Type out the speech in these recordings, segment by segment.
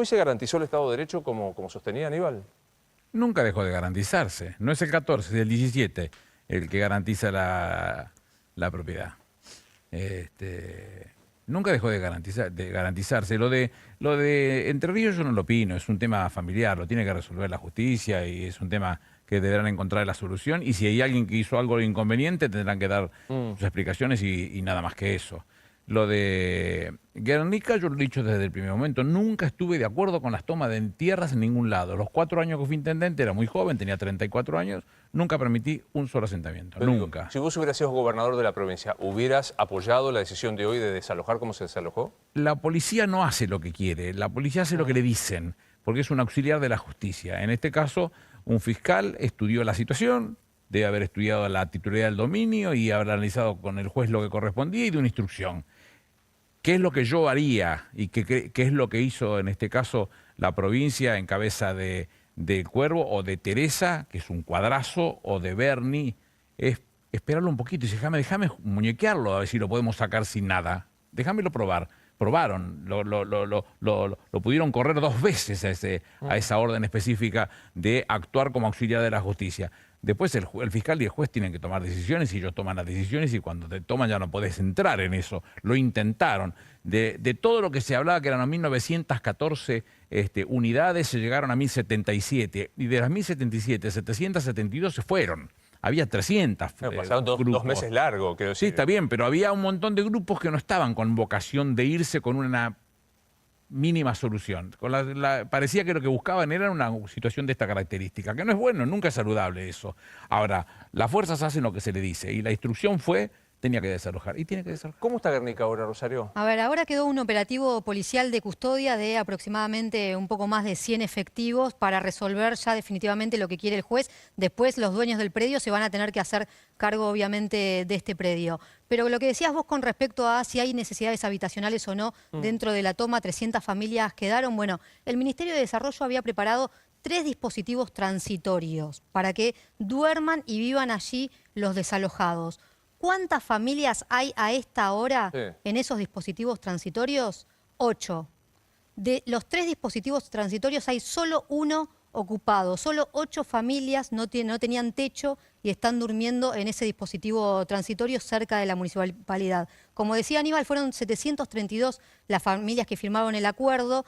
¿Hoy se garantizó el Estado de Derecho como sostenía Aníbal? Nunca dejó de garantizarse. No es el 14, es el 17 el que garantiza la propiedad. Nunca dejó de garantizarse. Lo de Entre Ríos yo no lo opino, es un tema familiar, lo tiene que resolver la justicia y es un tema que deberán encontrar la solución. Y si hay alguien que hizo algo inconveniente, tendrán que dar sus explicaciones y nada más que eso. Lo de Guernica, yo lo he dicho desde el primer momento, nunca estuve de acuerdo con las tomas de tierras en ningún lado. Los 4 años que fui intendente, era muy joven, tenía 34 años, nunca permití un solo asentamiento, Pero nunca. Digo, si vos hubieras sido gobernador de la provincia, ¿hubieras apoyado la decisión de hoy de desalojar como se desalojó? La policía no hace lo que quiere, la policía hace lo que le dicen, porque es un auxiliar de la justicia. En este caso, un fiscal estudió la situación, debe haber estudiado la titularidad del dominio y haber analizado con el juez lo que correspondía y de una instrucción. ¿Qué es lo que yo haría y qué es lo que hizo en este caso la provincia en cabeza de Cuervo o de Teresa, que es un cuadrazo, o de Berni? Es esperarlo un poquito y decir, déjame muñequearlo a ver si lo podemos sacar sin nada. Déjamelo probar. Probaron, lo pudieron correr 2 veces a esa orden específica de actuar como auxiliar de la justicia. Después el fiscal y el juez tienen que tomar decisiones y ellos toman las decisiones y cuando te toman ya no podés entrar en eso. Lo intentaron. De todo lo que se hablaba, que eran 1.914 unidades, se llegaron a 1.077. Y de las 1.077, 772 se fueron. Había 300 pasaron dos meses largos, quiero decir. Sí, está bien, pero había un montón de grupos que no estaban con vocación de irse con una mínima solución. Parecía que lo que buscaban era una situación de esta característica, que no es bueno, nunca es saludable eso. Ahora, las fuerzas hacen lo que se le dice y la instrucción fue, tenía que desalojar y tiene que desalojar. ¿Cómo está Guernica ahora, Rosario? A ver, ahora quedó un operativo policial de custodia de aproximadamente un poco más de 100 efectivos para resolver ya definitivamente lo que quiere el juez. Después los dueños del predio se van a tener que hacer cargo obviamente de este predio. Pero lo que decías vos con respecto a si hay necesidades habitacionales o no dentro de la toma, 300 familias quedaron. Bueno, el Ministerio de Desarrollo había preparado 3 dispositivos transitorios para que duerman y vivan allí los desalojados. ¿Cuántas familias hay a esta hora en esos dispositivos transitorios? 8. De los 3 dispositivos transitorios hay solo 1 ocupado. Solo 8 familias no tenían techo y están durmiendo en ese dispositivo transitorio cerca de la municipalidad. Como decía Aníbal, fueron 732 las familias que firmaron el acuerdo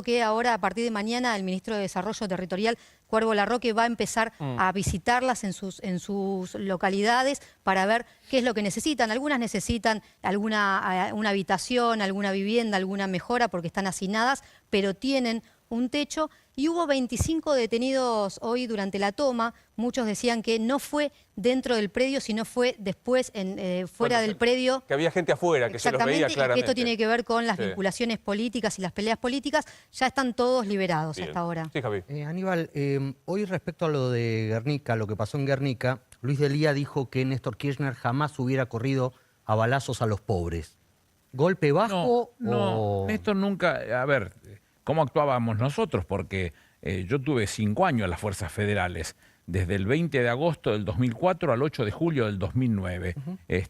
que ahora, a partir de mañana, el ministro de Desarrollo Territorial, Cuervo Larroque, va a empezar a visitarlas en sus localidades para ver qué es lo que necesitan. Algunas necesitan una habitación, alguna vivienda, alguna mejora porque están hacinadas, pero tienen un techo. Y hubo 25 detenidos hoy durante la toma. Muchos decían que no fue dentro del predio, sino fue después fuera del predio. Que había gente afuera, que se los veía claramente. Y que esto tiene que ver con las vinculaciones políticas y las peleas políticas. Ya están todos liberados hasta ahora. Sí, Javi. Aníbal, hoy respecto a lo de Guernica, lo que pasó en Guernica, Luis Delía dijo que Néstor Kirchner jamás hubiera corrido a balazos a los pobres. ¿Golpe bajo? No, Néstor nunca... A ver... ¿Cómo actuábamos nosotros? Porque yo tuve 5 años en las fuerzas federales, desde el 20 de agosto del 2004 al 8 de julio del 2009.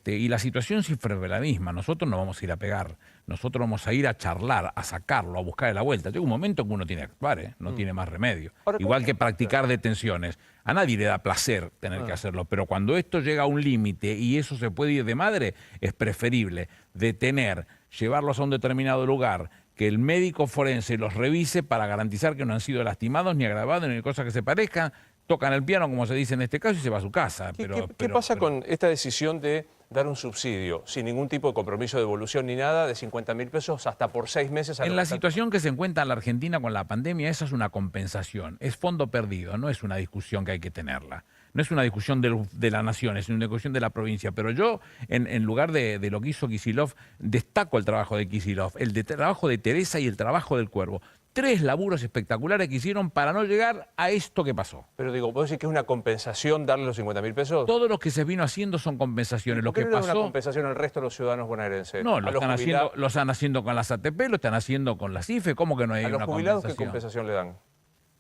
Y la situación siempre fue la misma. Nosotros no vamos a ir a pegar, nosotros vamos a ir a charlar, a sacarlo, a buscar la vuelta. Llega un momento que uno tiene que actuar, no tiene más remedio. Ahora, igual que practicar detenciones. A nadie le da placer tener que hacerlo, pero cuando esto llega a un límite y eso se puede ir de madre, es preferible detener, llevarlos a un determinado lugar, que el médico forense los revise para garantizar que no han sido lastimados, ni agravados, ni cosas que se parezcan, tocan el piano, como se dice en este caso, y se va a su casa. ¿Qué pasa con esta decisión de dar un subsidio, sin ningún tipo de compromiso de devolución ni nada, de 50.000 pesos hasta por 6 meses? En la situación que se encuentra la Argentina con la pandemia, esa es una compensación, es fondo perdido, no es una discusión que hay que tenerla. No es una discusión de la nación, es una discusión de la provincia. Pero yo, en lugar de lo que hizo Kicillof, destaco el trabajo de Kicillof, trabajo de Teresa y el trabajo del Cuervo. 3 laburos espectaculares que hicieron para no llegar a esto que pasó. Pero digo, ¿vos decís que es una compensación darle los 50.000 pesos? Todo lo que se vino haciendo son compensaciones. ¿Por qué no le dan una compensación al resto de los ciudadanos bonaerenses? No, lo están haciendo con las ATP, lo están haciendo con las IFE. ¿Cómo que no hay una compensación? ¿A los jubilados qué compensación le dan?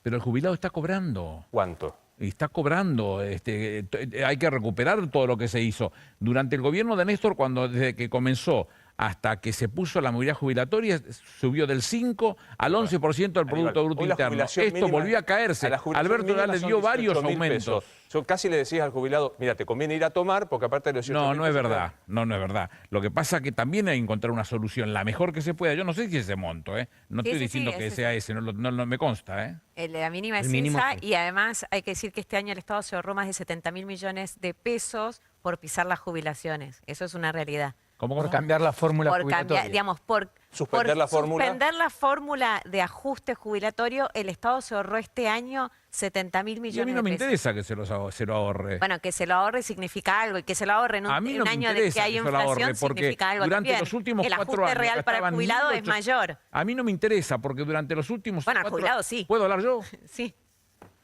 Pero el jubilado está cobrando. ¿Cuánto? Y está cobrando, hay que recuperar todo lo que se hizo. Durante el gobierno de Néstor, desde que comenzó hasta que se puso la movilidad jubilatoria, subió del 5 al 11% del Producto Bruto Hoy la Interno. jubilación Esto mínima- volvió a caerse. a la jubilación Alberto mínima le son dio varios 18.000 aumentos. pesos. Yo casi le decías al jubilado, mira, te conviene ir a tomar porque aparte de los 18.000 No, no es pesos, verdad. No es verdad. Lo que pasa es que también hay que encontrar una solución, la mejor que se pueda. Yo no sé si ese monto, ¿eh? No Sí, estoy sí, diciendo sí, que ese sea sí. ese, no me consta, ¿eh? La mínima es El mínimo esa, sí. y además hay que decir que este año el Estado se ahorró más de 70.000 millones de pesos por pisar las jubilaciones. Eso es una realidad. ¿Cómo? Por cambiar la fórmula Por jubilatoria. cambiar, digamos, por Suspender la fórmula. suspender la fórmula de ajuste jubilatorio, el Estado se ahorró este año 70.000 Y millones a mí no me de pesos. interesa que se lo ahorre. Bueno, que se lo ahorre significa algo, y que se lo ahorre en A mí no un me año de interesa que hay que se lo ahorre, inflación porque significa algo durante también. los últimos El 4 ajuste años real para el gastaban jubilado es 1.800. mayor. A mí no me interesa, porque durante los últimos Bueno, al 4 jubilado sí. ¿Puedo hablar yo? Sí.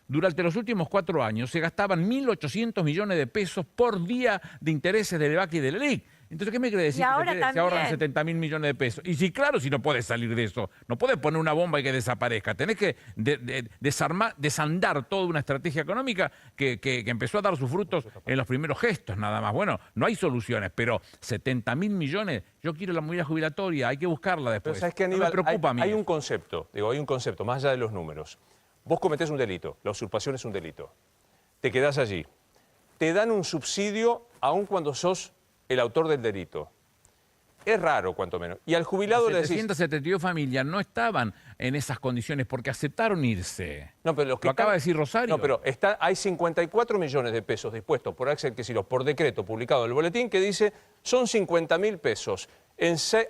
Durante los últimos 4 años se gastaban 1.800 millones de pesos por día de intereses del EBAC y del ELIC. Entonces, ¿qué me quiere decir? Y ahora Se ahorran también. 70.000 millones de pesos. Y sí, claro, si no puedes salir de eso. No puedes poner una bomba y que desaparezca. Tenés que desandar toda una estrategia económica que empezó a dar sus frutos en los primeros gestos, nada más. Bueno, no hay soluciones, pero 70.000 millones, yo quiero la movilidad jubilatoria, hay que buscarla después. Pero ¿sabes qué, no Aníbal? me preocupa a mí. Hay un concepto, hay un concepto, más allá de los números. Vos cometés un delito, la usurpación es un delito. Te quedás allí. Te dan un subsidio aun cuando sos el autor del delito. Es raro, cuanto menos. Y al jubilado le decís... 772 familias no estaban en esas condiciones porque aceptaron irse. No, pero los que Lo acaba están- de decir Rosario. No, pero hay 54 millones de pesos dispuestos por Axel Kicillof, por decreto publicado en el boletín, que dice son 50.000 pesos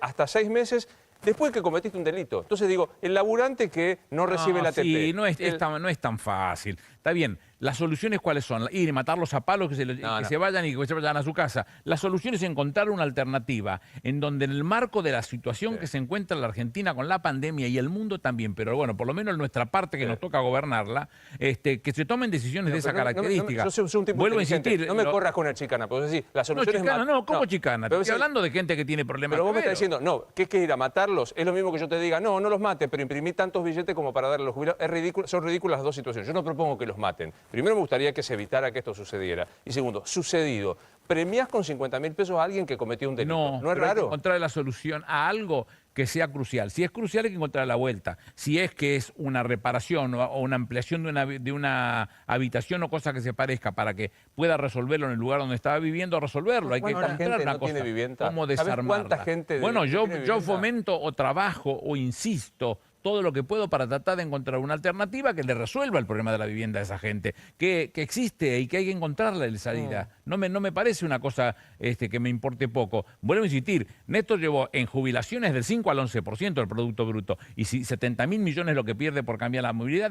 hasta 6 meses después que cometiste un delito. Entonces digo, el laburante que no recibe la ATP. Sí, no es el- tan fácil. Está bien, las soluciones cuáles son, ir y matarlos a palos, que No. se vayan y que se vayan a su casa. La solución es encontrar una alternativa en donde en el marco de la situación que se encuentra la Argentina con la pandemia y el mundo también, pero bueno, por lo menos en nuestra parte que nos toca gobernarla, que se tomen decisiones de esa Pero característica. yo soy un tipo Vuelvo a inteligente. insistir. No me corras con el chicana, porque decir, la No, solución es chicana, matar. ¿cómo chicana? Pero Estoy decís, hablando de gente que tiene problemas Pero vos me estás severos. diciendo, no, que es que ir a matarlos es lo mismo que yo te diga, no los mates, pero imprimí tantos billetes como para darle a los jubilados. Es ridículo, son ridículas las dos situaciones. Yo no propongo que los maten. Primero me gustaría que se evitara que esto sucediera. Y segundo, sucedido. ¿Premiás con 50.000 pesos a alguien que cometió un delito? No, ¿No es pero hay que raro? encontrar la solución a algo que sea crucial. Si es crucial hay que encontrar la vuelta. Si es que es una reparación o una ampliación de una habitación o cosa que se parezca para que pueda resolverlo en el lugar donde estaba viviendo, resolverlo. Hay que ¿Cuánta encontrar gente una no cosa. tiene vivienda? ¿Cómo ¿Sabes desarmarla? cuánta gente bueno, no yo tiene vivienda? fomento o trabajo o insisto todo lo que puedo para tratar de encontrar una alternativa que le resuelva el problema de la vivienda a esa gente, que existe y que hay que encontrarle la salida. No me parece una cosa que me importe poco. Vuelvo a insistir, Néstor llevó en jubilaciones del 5 al 11% del Producto Bruto, y si 70.000 millones lo que pierde por cambiar la movilidad,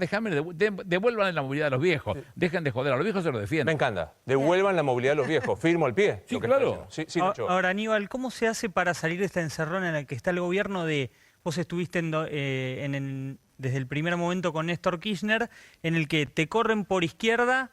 devuelvan la movilidad a los viejos, dejen de joder, a los viejos se los Me defienden. encanta. Devuelvan la movilidad de los viejos. Firmo al pie. Sí, lo que claro. está diciendo. Sí, Nacho. Ahora, Aníbal, ¿cómo se hace para salir de esta encerrona en la que está el gobierno de... Vos estuviste desde el primer momento con Néstor Kirchner, en el que te corren por izquierda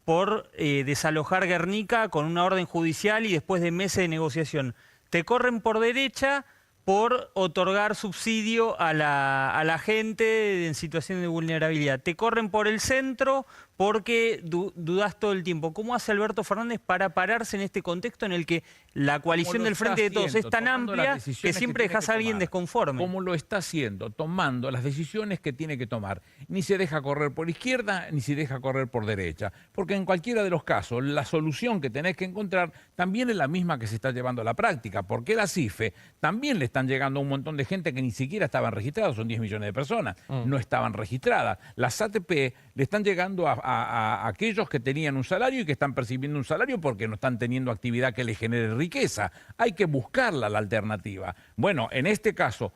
por desalojar Guernica con una orden judicial y después de meses de negociación. Te corren por derecha por otorgar subsidio a la gente en situación de vulnerabilidad. Te corren por el centro porque dudás todo el tiempo. ¿Cómo hace Alberto Fernández para pararse en este contexto en el que la coalición Como lo del Frente de está Todos es haciendo, tan tomando las amplia que decisiones siempre tiene dejas que a alguien tomar. desconforme? Como lo está haciendo, tomando las decisiones que tiene que tomar. Ni se deja correr por izquierda, ni se deja correr por derecha. Porque en cualquiera de los casos, la solución que tenés que encontrar también es la misma que se está llevando a la práctica. Porque la CIFE también le están llegando a un montón de gente que ni siquiera estaban registradas, son 10 millones de personas, no estaban registradas. Las ATP le están llegando a aquellos que tenían un salario y que están percibiendo un salario porque no están teniendo actividad que les genere riqueza. Hay que buscarla, la alternativa. Bueno, en este caso,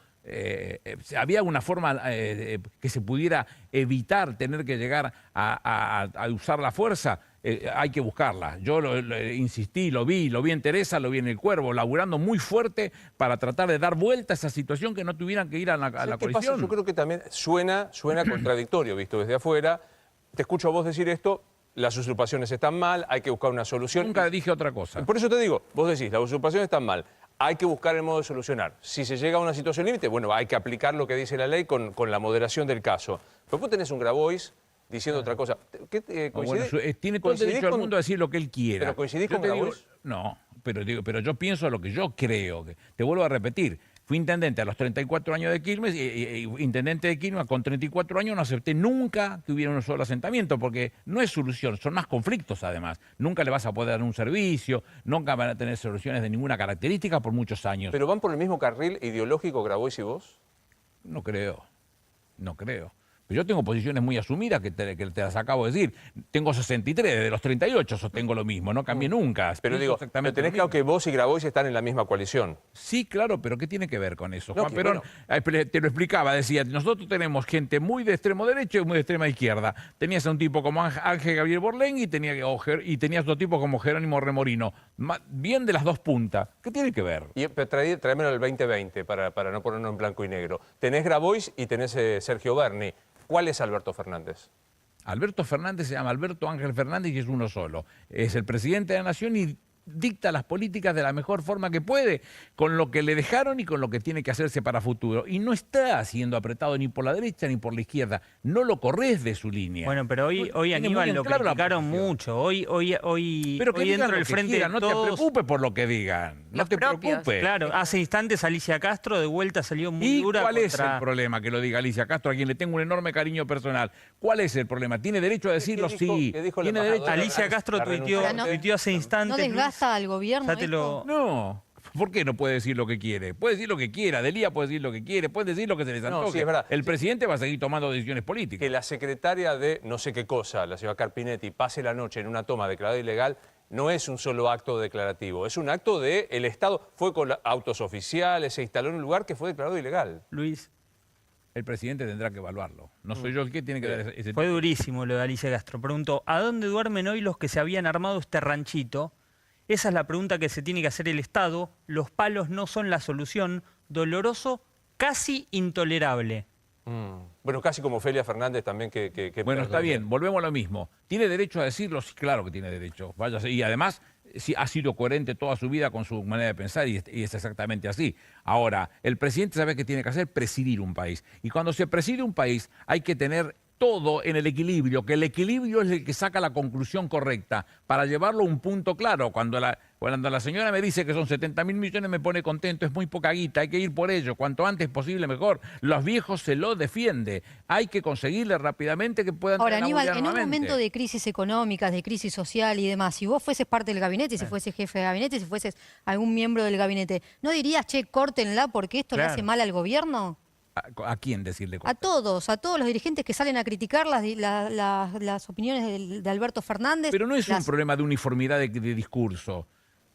había una forma que se pudiera evitar tener que llegar a usar la fuerza. Hay que buscarla. Yo insistí, lo vi en Teresa, lo vi en El Cuervo, laburando muy fuerte para tratar de dar vuelta a esa situación, que no tuvieran que ir a la ¿Sabes qué coalición. pasa? Yo creo que también suena contradictorio, visto desde afuera. Te escucho a vos decir esto, las usurpaciones están mal, hay que buscar una solución. Nunca dije otra cosa. Por eso te digo, vos decís, las usurpaciones están mal, hay que buscar el modo de solucionar. Si se llega a una situación límite, bueno, hay que aplicar lo que dice la ley con la moderación del caso. Pero vos tenés un Grabois diciendo otra cosa. Bueno, tiene todo el derecho del mundo a decir lo que él quiera. ¿Pero coincidís Yo con te digo, Grabois? no, pero yo pienso lo que yo creo. Te vuelvo a repetir. Fui intendente a los 34 años de Quilmes y intendente de Quilmes con 34 años no acepté nunca que hubiera un solo asentamiento porque no es solución, son más conflictos además. Nunca le vas a poder dar un servicio, nunca van a tener soluciones de ninguna característica por muchos años. ¿Pero van por el mismo carril ideológico Grabois y vos? No creo. Yo tengo posiciones muy asumidas que te las acabo de decir. Tengo 63, desde los 38 sostengo lo mismo, no cambié nunca. Pero digo, pero tenés claro que vos y Grabois están en la misma coalición. Sí, claro, pero ¿qué tiene que ver con eso? No, Juan Perón te lo explicaba, decía, nosotros tenemos gente muy de extremo derecho y muy de extrema izquierda. Tenías a un tipo como Ángel Gabriel Borlén y tenías otro tipo como Jerónimo Remorino. Bien de las dos puntas. ¿Qué tiene que ver? Pero tráemelo al 2020 para no ponernos en blanco y negro. Tenés Grabois y tenés Sergio Berni. ¿Cuál es Alberto Fernández? Alberto Fernández se llama Alberto Ángel Fernández y es uno solo. Es el presidente de la Nación y dicta las políticas de la mejor forma que puede, con lo que le dejaron y con lo que tiene que hacerse para futuro. Y no está siendo apretado ni por la derecha ni por la izquierda. No lo corres de su línea. Bueno, pero hoy Aníbal lo criticaron mucho. Hoy pero que dentro digan del frente quieran, no te preocupes por lo que digan. No Los te propios. preocupes. Claro, hace instantes Alicia Castro de vuelta salió muy ¿Y dura cuál es contra... el problema que lo diga Alicia Castro, a quien le tengo un enorme cariño personal? ¿Cuál es el problema? ¿Tiene derecho a decirlo? Sí. qué dijo la Tiene derecho. embajadora? Alicia Castro La tuiteó renuncia. hace instantes... ¿No desgasta al gobierno esto? No. ¿Por qué no puede decir lo que quiere? Puede decir lo que quiera. Delía puede decir lo que quiere. Puede decir lo que se les antoje. sí, es verdad. El presidente va a seguir tomando decisiones Que políticas. la secretaria de no sé qué cosa, la señora Carpinetti, pase la noche en una toma declarada ilegal, no es un solo acto declarativo, es un acto de el Estado. Fue con autos oficiales, se instaló en un lugar que fue declarado ilegal. Luis, El presidente tendrá que evaluarlo. No soy yo el que tiene que dar ese fue durísimo lo de Alicia Castro. Preguntó, ¿a dónde duermen hoy los que se habían armado este ranchito? Esa es la pregunta que se tiene que hacer el Estado. Los palos no son la solución. Doloroso, casi intolerable. Bueno, casi como Ofelia Fernández también que Bueno, está bien, volvemos a lo mismo. ¿Tiene derecho a decirlo? Sí, claro que tiene derecho. Váyase. Y además sí, ha sido coherente toda su vida con su manera de pensar y es exactamente así. Ahora, el presidente sabe que tiene que hacer presidir un país. Y cuando se preside un país hay que tener todo en el equilibrio, que el equilibrio es el que saca la conclusión correcta para llevarlo a un punto claro. Cuando la señora me dice que son 70.000 millones me pone contento, es muy poca guita, hay que ir por ello, cuanto antes posible mejor. Los viejos se lo defiende, hay que conseguirle rápidamente que puedan Ahora, tener Aníbal, una en un nuevamente. momento de crisis económicas, de crisis social y demás, si vos fueses parte del gabinete, si fueses jefe de gabinete, si fueses algún miembro del gabinete, ¿no dirías, che, córtenla porque esto le Claro. hace mal al gobierno? ¿A quién decirle A cosas? todos los dirigentes que salen a criticar las opiniones de Alberto Fernández. Pero no es un las- problema de uniformidad de discurso.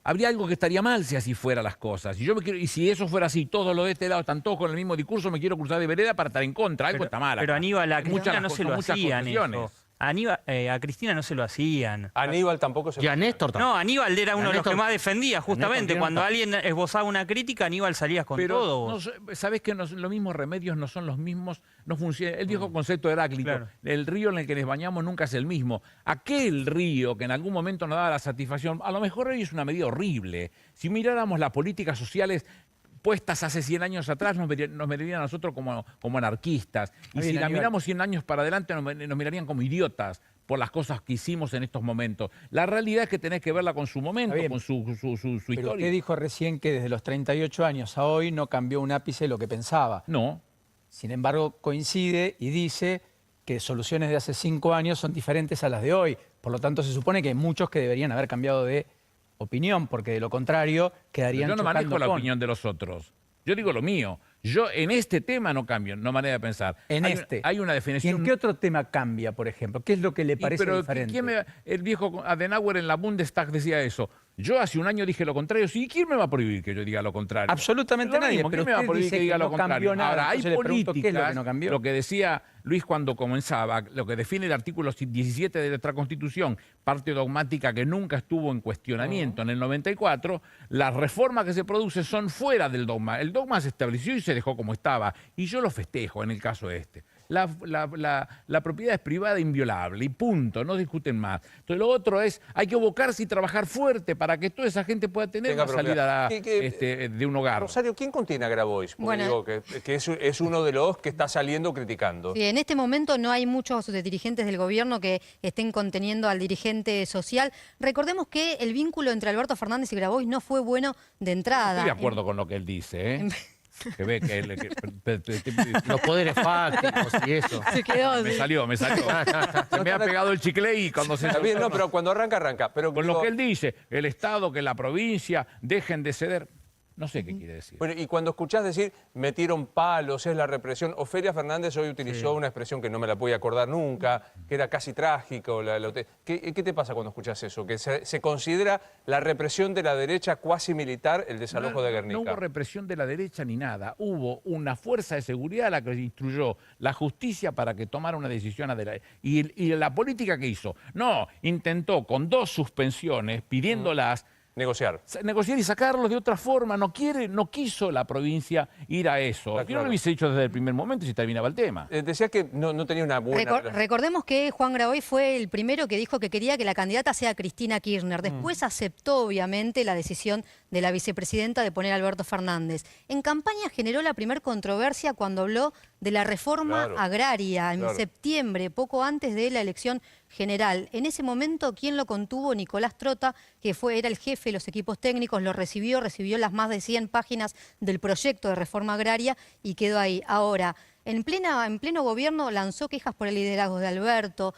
Habría algo que estaría mal si así fueran las cosas. Y si eso fuera así, todos los de este lado están todos con el mismo discurso, me quiero cruzar de vereda para estar en contra. Algo está mal. Pero acá. Aníbal, a Hay muchas Cristina no cosas, se lo muchas hacían concesiones. eso. A Cristina no se lo hacían. Aníbal tampoco se... Y a Néstor también. No, Aníbal era uno de los que Néstor- más defendía, justamente. tiene Cuando razón. alguien esbozaba una crítica, Aníbal salías con Pero todo. no sé, sabés que los mismos remedios no son los mismos, no funciona. El viejo concepto de Heráclito, Claro. el río en el que nos bañamos nunca es el mismo. Aquel río que en algún momento nos daba la satisfacción, a lo mejor hoy es una medida horrible. Si miráramos las políticas sociales puestas hace 100 años atrás, nos mirarían a nosotros como anarquistas. Y Está si bien, la Aníbal. miramos 100 años para adelante, nos mirarían como idiotas por las cosas que hicimos en estos momentos. La realidad es que tenés que verla con su momento, Está bien. con su Pero historia. usted dijo recién que desde los 38 años a hoy no cambió un ápice lo que pensaba. No, Sin embargo, coincide y dice que soluciones de hace 5 años son diferentes a las de hoy. Por lo tanto, se supone que hay muchos que deberían haber cambiado de opinión, porque de lo contrario quedarían yo no manejo chocando la con. opinión de los otros. Yo digo lo mío. Yo en este tema no cambio, no manera de pensar. Hay una ¿Y definición. en qué otro tema cambia, por ejemplo? ¿Qué es lo que le Y, parece pero diferente? el viejo Adenauer en la Bundestag decía eso. Yo hace un año dije lo contrario. ¿Sí? ¿Quién me va a prohibir que yo diga lo contrario? Absolutamente Lo nadie, mismo, pero ¿quién me va a usted prohibir dice que diga que lo no cambió contrario? nada, Ahora, hay entonces le pregunto, ¿qué es lo que no cambió? lo que decía Luis cuando comenzaba, lo que define el artículo 17 de nuestra Constitución, parte dogmática que nunca estuvo en cuestionamiento en el 94, las reformas que se producen son fuera del dogma. El dogma se estableció y se dejó como estaba. Y yo lo festejo en el caso este. La propiedad es privada e inviolable y punto, no discuten más. Entonces lo otro es, hay que abocarse y trabajar fuerte para que toda esa gente pueda tener Tenga una propiedad. salida de un hogar. Rosario, ¿quién contiene a Grabois? Porque Bueno. digo que es uno de los que está saliendo criticando. Sí, en este momento no hay muchos dirigentes del gobierno que estén conteniendo al dirigente social. Recordemos que el vínculo entre Alberto Fernández y Grabois no fue bueno de entrada. Estoy de acuerdo con lo que él dice, ¿eh? Que ve que, Los poderes fácticos y eso. Se quedó. me salió. Se me ha pegado el chicle y cuando se... Está bien, no, pero cuando arranca. Pero Con digo, lo que él dice, el Estado, que la provincia dejen de ceder. No sé qué quiere decir. Bueno, y cuando escuchás decir metieron palos, es la represión, Ofelia Fernández hoy utilizó una expresión que no me la voy a acordar nunca, que era casi trágico. ¿Qué te pasa cuando escuchás eso? Que se considera la represión de la derecha cuasi militar el desalojo de Guernica. No hubo represión de la derecha ni nada. Hubo una fuerza de seguridad a la que instruyó la justicia para que tomara una decisión adelante. Y la política que hizo, no, intentó con 2 suspensiones, pidiéndolas, Negociar. negociar y sacarlos de otra forma. No quiso la provincia ir a eso. Está Yo no claro. lo hubiese hecho desde el primer momento si terminaba el tema. Decía que no tenía una buena... Recordemos que Juan Grabois fue el primero que dijo que quería que la candidata sea Cristina Kirchner. Después aceptó, obviamente, la decisión de la vicepresidenta de poner a Alberto Fernández. En campaña generó la primer controversia cuando habló de la reforma Claro, agraria en claro. septiembre, poco antes de la elección general. En ese momento, ¿quién lo contuvo? Nicolás Trota, que era el jefe de los equipos técnicos, lo recibió las más de 100 páginas del proyecto de reforma agraria y quedó ahí. Ahora, en pleno gobierno lanzó quejas por el liderazgo de Alberto.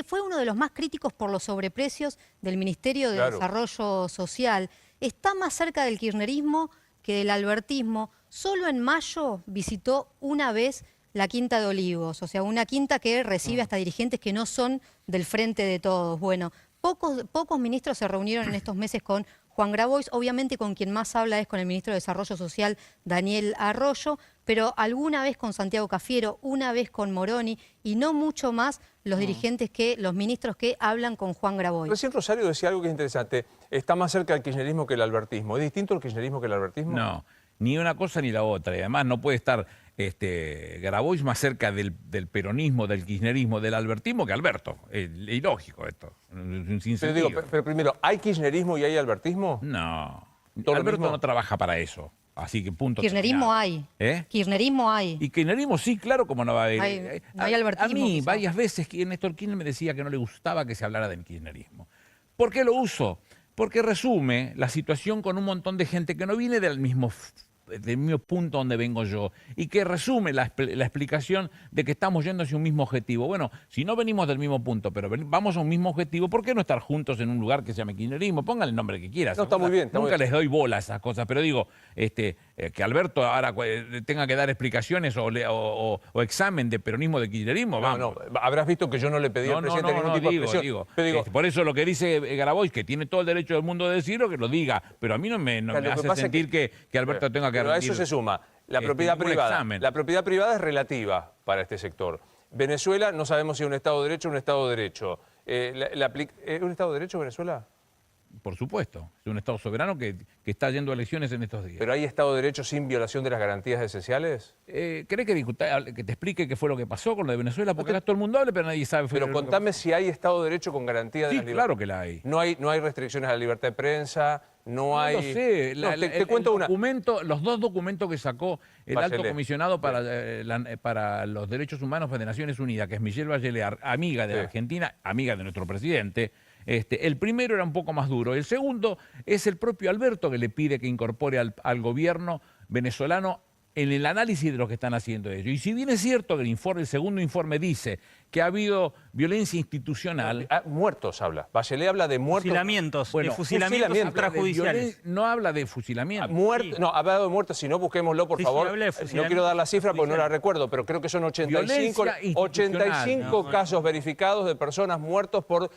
Fue uno de los más críticos por los sobreprecios del Ministerio de Claro. Desarrollo Social. Está más cerca del kirchnerismo que del albertismo. Solo en mayo visitó una vez la Quinta de Olivos, o sea, una quinta que recibe hasta dirigentes que no son del Frente de Todos. Bueno, pocos ministros se reunieron en estos meses con Juan Grabois. Obviamente con quien más habla es con el ministro de Desarrollo Social, Daniel Arroyo, pero alguna vez con Santiago Cafiero, una vez con Moroni y no mucho más los los ministros que hablan con Juan Grabois. Recién Rosario decía algo que es interesante. Está más cerca del kirchnerismo que el albertismo. ¿Es distinto el kirchnerismo que el albertismo? No, ni una cosa ni la otra. Y además no puede estar Grabois más cerca del peronismo, del kirchnerismo, del albertismo que Alberto. Es ilógico esto. Sin Pero, digo, sentido. pero primero, ¿hay kirchnerismo y hay albertismo? No. ¿Todo lo Alberto mismo? no trabaja para eso. Así que punto. Kirchnerismo terminado. hay. ¿Eh? Kirchnerismo hay. Y kirchnerismo sí, claro, como no va a haber. No hay albertismo, A mí, quizá. varias veces, Néstor Kirchner me decía que no le gustaba que se hablara del kirchnerismo. ¿Por qué lo uso? Porque resume la situación con un montón de gente que no viene del mismo punto donde vengo yo y que resume la explicación de que estamos yendo hacia un mismo objetivo. Bueno, si no venimos del mismo punto, pero vamos a un mismo objetivo, ¿por qué no estar juntos en un lugar que se llame kirchnerismo? Póngale el nombre que quieras. No, está muy bien, está Nunca muy bien. les doy bola a esas cosas, pero digo, que Alberto ahora tenga que dar explicaciones o examen de peronismo, de kirchnerismo, vamos. No, habrás visto que yo no le pedí al presidente ningún tipo de expresión. Pero digo, por eso lo que dice Grabois, que tiene todo el derecho del mundo de decirlo, que lo diga. Pero a mí no me Claro, lo que hace pasa es sentir que Alberto tenga que pero a eso rendir, se suma la propiedad ningún privada. examen. La propiedad privada es relativa para este sector. Venezuela no sabemos si es un Estado de Derecho o un Estado de Derecho. ¿Es un Estado de Derecho Venezuela? Por supuesto. Es un Estado soberano que está yendo a elecciones en estos días. ¿Pero hay Estado de Derecho sin violación de las garantías esenciales? ¿Cree que te explique qué fue lo que pasó con lo de Venezuela? Porque ahora todo el mundo habla, pero nadie sabe. Pero contame si hay Estado de Derecho con garantía de Sí, las libertades. claro que la hay. No hay restricciones a la libertad de prensa, no hay... No sé, No, te cuento una. Los 2 documentos que sacó el alto Bachelet. comisionado para los derechos humanos de Naciones Unidas, que es Michelle Bachelet, amiga de Sí. la Argentina, amiga de nuestro presidente. El primero era un poco más duro. El segundo es el propio Alberto que le pide que incorpore al gobierno venezolano en el análisis de lo que están haciendo ellos. Y si bien es cierto que el segundo informe dice que ha habido violencia institucional... Muertos habla. Bachelet habla de muertos. Fusilamientos, Bueno, de fusilamientos fusilamiento. extrajudiciales. No habla de fusilamiento. Sí. No, ha hablado de muertos, si no, busquémoslo, por Sí, sí, favor. habla de No fusilamiento quiero dar la cifra porque no la judicial. recuerdo, pero creo que son 85 Violencia institucional. 85 No, casos verificados de personas muertas por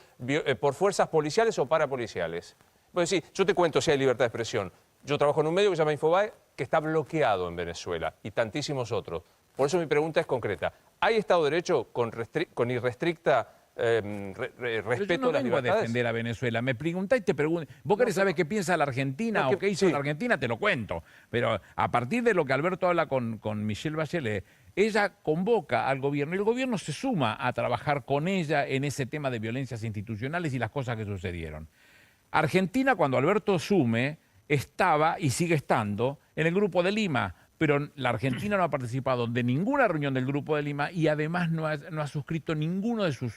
fuerzas policiales o parapoliciales. Pues sí, yo te cuento si hay libertad de expresión. Yo trabajo en un medio que se llama Infobae, que está bloqueado en Venezuela, y tantísimos otros. Por eso mi pregunta es concreta. ¿Hay Estado de Derecho con irrestricta Pero respeto yo a las no vengo a libertades. defender a Venezuela. Me preguntáis y te pregunto. ¿Vos querés saber qué piensa la Argentina no, o qué hizo sí. la Argentina? Te lo cuento. Pero a partir de lo que Alberto habla con Michelle Bachelet, ella convoca al gobierno y el gobierno se suma a trabajar con ella en ese tema de violencias institucionales y las cosas que sucedieron. Argentina, cuando Alberto asume, estaba y sigue estando en el Grupo de Lima, pero la Argentina no ha participado de ninguna reunión del Grupo de Lima y además no ha suscrito ninguno de sus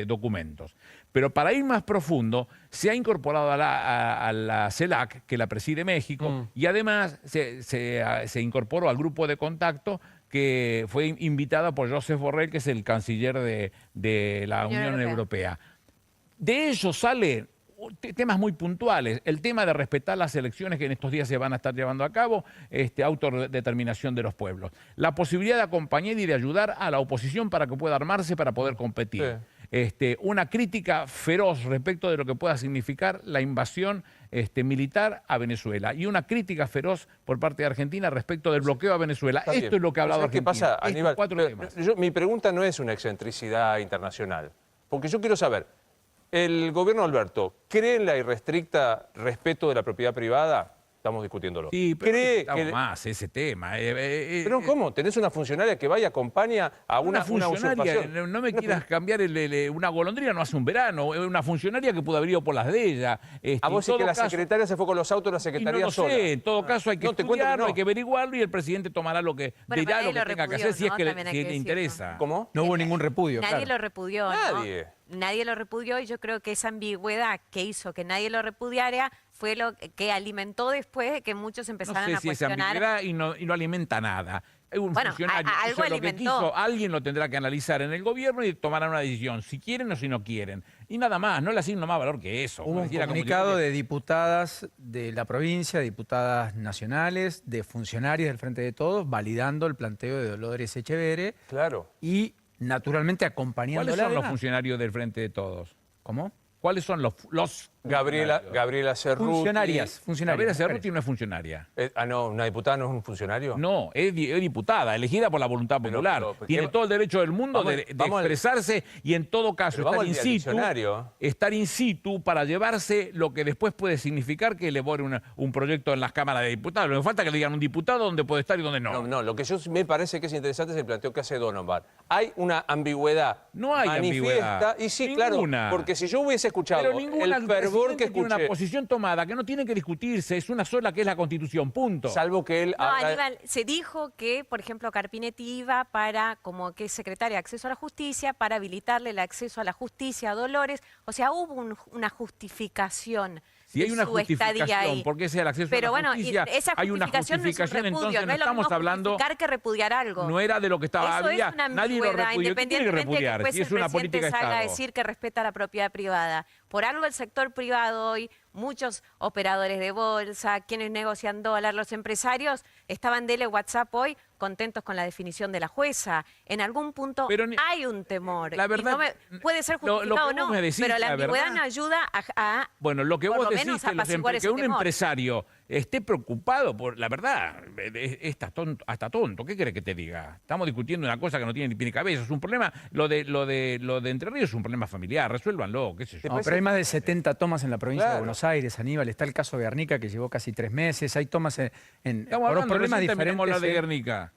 documentos. Pero para ir más profundo, se ha incorporado a la CELAC, que la preside México, y además se incorporó al grupo de contacto que fue invitada por Josep Borrell, que es el canciller de la Unión Europea. De ello sale temas muy puntuales, el tema de respetar las elecciones que en estos días se van a estar llevando a cabo, autodeterminación de los pueblos, la posibilidad de acompañar y de ayudar a la oposición para que pueda armarse, para poder competir. Sí. Una crítica feroz respecto de lo que pueda significar la invasión militar a Venezuela y una crítica feroz por parte de Argentina respecto del bloqueo a Venezuela. Esto es lo que ha hablado Argentina. ¿Qué pasa, Aníbal? Cuatro temas. Mi pregunta no es una excentricidad internacional, porque yo quiero saber, ¿el gobierno de Alberto cree en la irrestricta respeto de la propiedad privada? Estamos discutiéndolo. Sí, pero ¿Cree más ese tema. ¿Pero cómo? ¿Tenés una funcionaria que vaya y acompaña a una funcionaria? usurpación? No me quieras cambiar una golondrina, no hace un verano. Una funcionaria que pudo haber ido por las de ella. A vos es que la secretaria se fue con los autos de la secretaría no sola. sé, en todo caso hay que estudiarlo, no. hay que averiguarlo y el presidente tomará lo que dirá lo que tenga que hacer si es que le interesa. ¿Cómo? No hubo ningún repudio, Nadie claro. lo repudió, Nadie. ¿no? Nadie lo repudió y yo creo que esa ambigüedad que hizo que nadie lo repudiara fue lo que alimentó después de que muchos No empezaran sé a si es cuestionar. ambigüedad y no alimenta nada. Un Bueno, funcionario algo hizo lo que alimentó. quiso, alguien lo tendrá que analizar en el gobierno y tomará una decisión, si quieren o si no quieren. Y nada más, no le asigno más valor que eso. Hubo un comunicado de diputadas de la provincia, diputadas nacionales, de funcionarios del Frente de Todos, validando el planteo de Dolores Echeverre Claro. y, naturalmente, acompañándola. ¿Cuáles son los además. funcionarios del Frente de Todos? ¿Cómo? ¿Cuáles son los Gabriela Cerruti. Funcionarias. Gabriela Cerruti mujeres. no es funcionaria. No, una diputada no es un funcionario. No, es diputada, elegida por la voluntad popular. Tiene todo el derecho del mundo de expresarse y en todo caso estar in situ para llevarse lo que después puede significar que elabore un proyecto en las cámaras de diputados. Lo que falta es que le digan un diputado dónde puede estar y dónde no. No, lo que me parece que es interesante es el planteo que hace Donovan. Hay una ambigüedad. No hay manifiesta, ambigüedad. Y sí, Ninguna. claro, porque si yo hubiese escuchado Pero ninguna, el fervor que tiene una escuché, posición tomada que no tiene que discutirse, es una sola que es la Constitución, punto. salvo que él No, habla- Aníbal, se dijo que, por ejemplo, Carpinetti iba para, como que es secretaria de Acceso a la Justicia, para habilitarle el acceso a la justicia a Dolores. O sea, hubo una justificación. Si hay de una su estadía justificación, ahí. porque sea el acceso Pero a la bueno, justicia, esa hay una justificación no es un justificación, repudio, entonces no no es lo estamos mismo hablando, justificar que repudiar algo. no era de lo que estaba, Eso había, es una nadie lo ambigüedad, repudió, ¿qué tiene que independientemente de que repudiar? después Si es el una política presidente de salga a Estado. decir que respeta la propiedad privada. Por algo el sector privado hoy, muchos operadores de bolsa, quienes negocian dólar, los empresarios, estaban dele WhatsApp hoy contentos con la definición de la jueza. En algún punto Pero hay un temor. la y verdad, puede ser lo que justificado o vos no, me decís, pero la la ambigüedad verdad- no ayuda a Bueno, lo que por vos lo decís menos que, apaciguar ese que un temor. empresario esté preocupado por, la verdad, hasta tonto, ¿qué querés que te diga? Estamos discutiendo una cosa que no tiene ni pie ni cabeza, es un problema, lo de Entre Ríos es un problema familiar, resuélvanlo, qué sé yo. No, pero hay más de 70 tomas en la provincia Claro. de Buenos Aires, Aníbal. Está el caso de Guernica, que llevó casi 3 meses. Hay tomas Estamos por hablando, problemas recién terminamos diferentes. la de Guernica.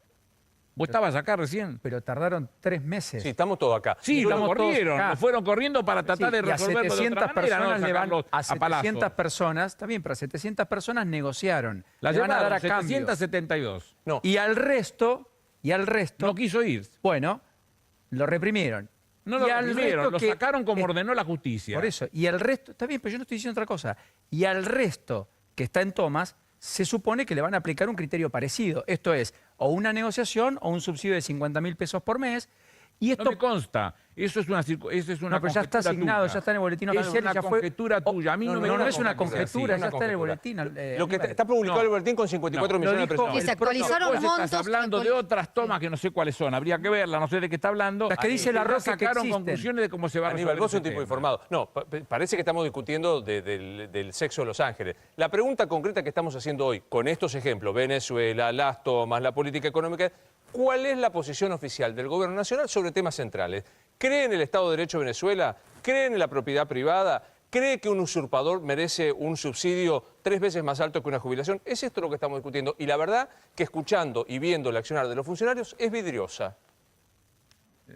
¿Vos estabas acá recién? Pero tardaron 3 meses. Sí, estamos todos acá. Sí, Estamos nos corrieron, todos acá. nos fueron corriendo para tratar Sí, de y a resolverlo de 700 otra manera, no personas le van, sacarlos a a 700 palazo. personas, está bien, pero a 700 personas negociaron. La le van a dar llevaron, a cambio. 772. No. Y al resto, No quiso ir. bueno, lo reprimieron. No lo Y al reprimieron, resto lo que- sacaron como ordenó la justicia. Por eso. Y el resto, está bien, pero yo no estoy diciendo otra cosa. Y al resto que está en tomas, se supone que le van a aplicar un criterio parecido. Esto es, o una negociación o un subsidio de 50.000 pesos por mes. Y No esto me consta. Eso es una No, pero ya está conjetura asignado, tuya. ya está en el boletín Es oficial y una ya fue. conjetura tuya. A mí no, me no, digas es una conjetura, conjetura, sí. ya está en el conjetura. boletín. Lo que Aníbal. está publicado en el boletín con 54 No, millones de lo dijo personas. Que se actualizaron Después montos. estás hablando de otras tomas que no sé cuáles son. Habría que verla, no sé de qué está hablando. Las que dice la Ya Roque que sacaron existen. conclusiones de cómo se va a resolver Aníbal, vos sos un ese tipo tema. informado. No, parece que estamos discutiendo del sexo de Los Ángeles. La pregunta concreta que estamos haciendo hoy, con estos ejemplos, Venezuela, las tomas, la política económica, ¿cuál es la posición oficial del Gobierno Nacional sobre temas centrales? ¿Cree en el Estado de Derecho de Venezuela? ¿Cree en la propiedad privada? ¿Cree que un usurpador merece un subsidio 3 veces más alto que una jubilación? Es esto lo que estamos discutiendo. Y la verdad que escuchando y viendo el accionar de los funcionarios es vidriosa.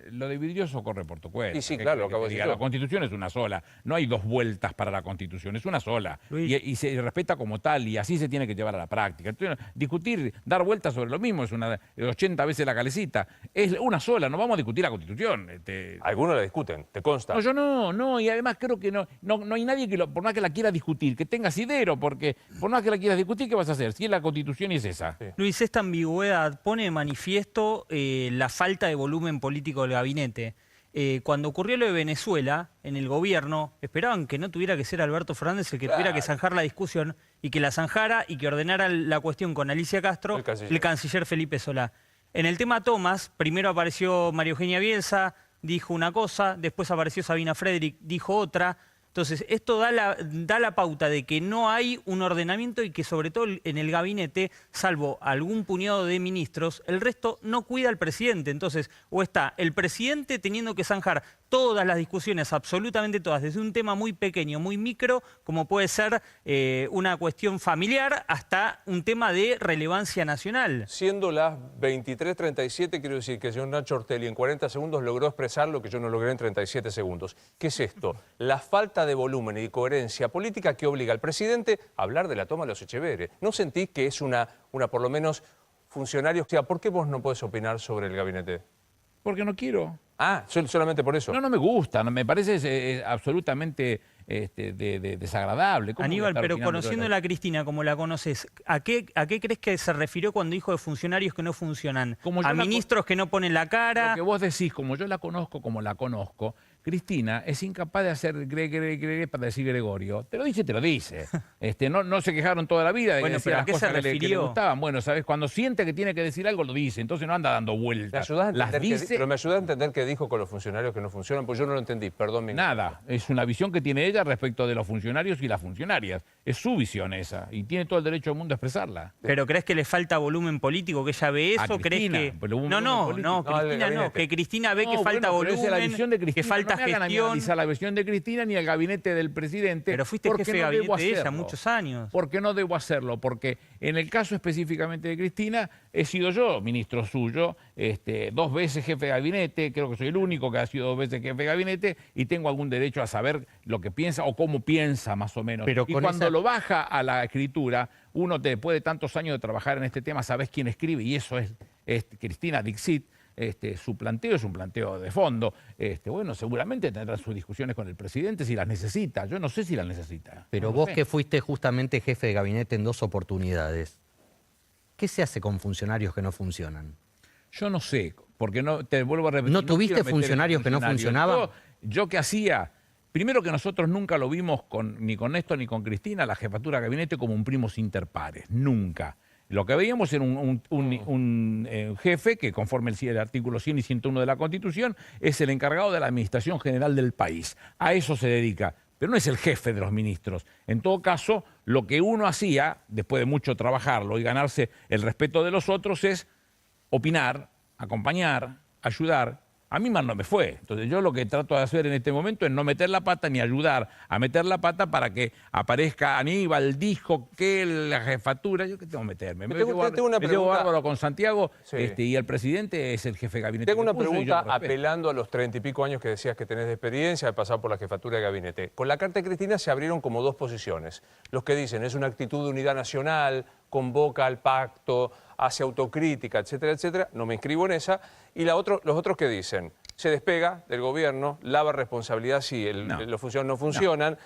Lo de vidrioso corre por tu cuenta. Y sí, claro, lo acabo de decir yo. La Constitución es una sola. No hay 2 vueltas para la Constitución, es una sola. Y se respeta como tal y así se tiene que llevar a la práctica. Entonces, discutir, dar vueltas sobre lo mismo es 80 veces la calecita. Es una sola, no vamos a discutir la Constitución. Algunos la discuten, te consta. No, yo no, y además creo que no hay nadie que, por más que la quiera discutir, que tenga asidero, porque por más que la quieras discutir, ¿qué vas a hacer? Si es la Constitución y es esa. Sí. Luis, esta ambigüedad pone de manifiesto la falta de volumen político del gabinete. Cuando ocurrió lo de Venezuela, en el gobierno, esperaban que no tuviera que ser Alberto Fernández el que tuviera que zanjar la discusión, y que la zanjara y que ordenara la cuestión con Alicia Castro, el canciller Felipe Solá. En el tema Thomas, primero apareció María Eugenia Bielsa, dijo una cosa, después apareció Sabina Frederick, dijo otra. Entonces, esto da la pauta de que no hay un ordenamiento y que sobre todo en el gabinete, salvo algún puñado de ministros, el resto no cuida al presidente. Entonces, o está el presidente teniendo que zanjar todas las discusiones, absolutamente todas, desde un tema muy pequeño, muy micro, como puede ser una cuestión familiar, hasta un tema de relevancia nacional. Siendo las 23:37, quiero decir que el señor Nacho Ortelli en 40 segundos logró expresar lo que yo no logré en 37 segundos. ¿Qué es esto? La falta de volumen y coherencia política que obliga al presidente a hablar de la toma de los Echeverre. ¿No sentís que es una por lo menos, funcionario? O sea, ¿por qué vos no podés opinar sobre el gabinete? Porque no quiero. Ah, solamente por eso. No me gusta, me parece absolutamente desagradable. Aníbal, pero conociéndola a Cristina como la conoces, ¿a qué crees que se refirió cuando dijo de funcionarios que no funcionan? ¿A ministros que no ponen la cara? Lo que vos decís, como yo la conozco, como la conozco, Cristina es incapaz de hacer para decir Gregorio. Te lo dice. No se quejaron toda la vida de que decía las cosas que le gustaban. Bueno, ¿sabes? Cuando siente que tiene que decir algo, lo dice. Entonces no anda dando vueltas. Pero me ayudás a entender qué dijo con los funcionarios que no funcionan, pues yo no lo entendí, perdón. Nada, es una visión que tiene ella respecto de los funcionarios y las funcionarias. Es su visión esa, y tiene todo el derecho del mundo a expresarla. ¿Pero crees que le falta volumen político, que ella ve eso? ¿Crees que...? No, Cristina no, que Cristina ve que falta volumen, la visión de Cristina, que falta no me hagan gestión. analizar la versión de Cristina ni el gabinete del presidente. Pero fuiste jefe de gabinete de ella muchos años. Porque no debo hacerlo, porque en el caso específicamente de Cristina, he sido yo ministro suyo, 2 veces jefe de gabinete, creo que soy el único que ha sido 2 veces jefe de gabinete, y tengo algún derecho a saber lo que piensa o cómo piensa más o menos. Pero y cuando lo baja a la escritura, uno después de tantos años de trabajar en este tema, sabes quién escribe, y eso es Cristina Dixit. Su planteo es un planteo de fondo. Bueno, seguramente tendrá sus discusiones con el presidente si las necesita. Yo no sé si las necesita. Pero vos que fuiste justamente jefe de gabinete en 2 oportunidades, ¿qué se hace con funcionarios que no funcionan? Yo no sé, porque te vuelvo a repetir. ¿No tuviste funcionarios que no funcionaban? Yo qué hacía. Primero que nosotros nunca lo vimos ni con Néstor ni con Cristina, la jefatura de gabinete, como un primos inter pares. Nunca. Lo que veíamos era un jefe que, conforme el artículo 100 y 101 de la Constitución, es el encargado de la administración general del país. A eso se dedica, pero no es el jefe de los ministros. En todo caso, lo que uno hacía, después de mucho trabajarlo y ganarse el respeto de los otros, es opinar, acompañar, ayudar. A mí más no me fue. Entonces yo lo que trato de hacer en este momento es no meter la pata ni ayudar a meter la pata para que aparezca Aníbal, dijo que la jefatura. ¿Yo qué tengo que meterme? Me llevo bárbaro con Santiago, sí. Y el presidente es el jefe de gabinete. Tengo una pregunta apelando a los 30 y pico años que decías que tenés de experiencia, de pasar por la jefatura de gabinete. Con la carta de Cristina se abrieron como 2 posiciones. Los que dicen es una actitud de unidad nacional, convoca al pacto, hace autocrítica, etcétera, etcétera. No me inscribo en esa. Y los otros que dicen, se despega del gobierno, lava responsabilidad si los funcionarios no funcionan.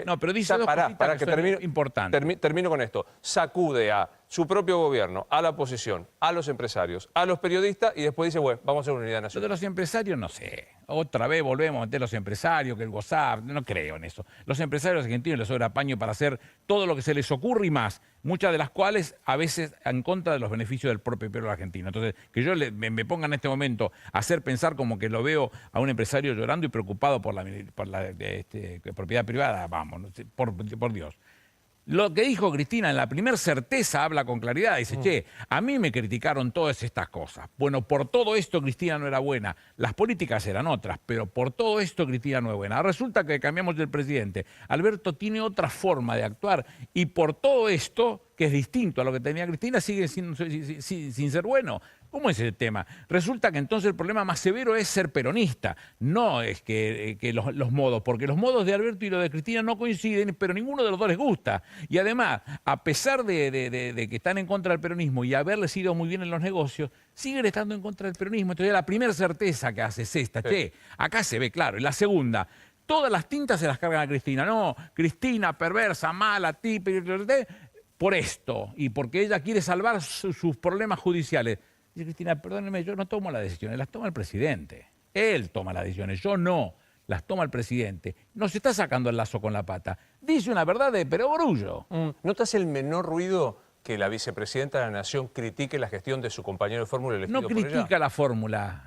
No, pero dice dos cositas que son importantes. Termino con esto. Sacude a su propio gobierno, a la oposición, a los empresarios, a los periodistas y después dice, bueno, vamos a hacer una unidad nacional. Lo de los empresarios, no sé. Otra vez volvemos a meter los empresarios, que el WhatsApp, no creo en eso. Los empresarios argentinos les sobra paño para hacer todo lo que se les ocurre y más, muchas de las cuales a veces en contra de los beneficios del propio pueblo argentino. Entonces, que yo me ponga en este momento a hacer pensar como que lo veo a un empresario llorando y preocupado por la propiedad privada, vamos, por Dios. Lo que dijo Cristina en la primer certeza habla con claridad. Dice, che, a mí me criticaron todas estas cosas. Bueno, por todo esto Cristina no era buena. Las políticas eran otras, pero por todo esto Cristina no es buena. Resulta que cambiamos el presidente. Alberto tiene otra forma de actuar y por todo esto, que es distinto a lo que tenía Cristina, sigue sin ser bueno. ¿Cómo es el tema? Resulta que entonces el problema más severo es ser peronista, no es que los modos, porque los modos de Alberto y los de Cristina no coinciden, pero ninguno de los dos les gusta. Y además, a pesar de que están en contra del peronismo y haberles ido muy bien en los negocios, siguen estando en contra del peronismo. Entonces la primera certeza que hace es esta, che, acá se ve claro. Y la segunda, todas las tintas se las cargan a Cristina. No, Cristina, perversa, mala, típica, por esto, y porque ella quiere salvar sus problemas judiciales. Dice Cristina, perdóneme, yo no tomo las decisiones, las toma el presidente. Él toma las decisiones, yo no. Las toma el presidente. No se está sacando el lazo con la pata. Dice una verdad de perogrullo. ¿No te hace el menor ruido que la vicepresidenta de la Nación critique la gestión de su compañero de fórmula elegido No por ella? critica la fórmula.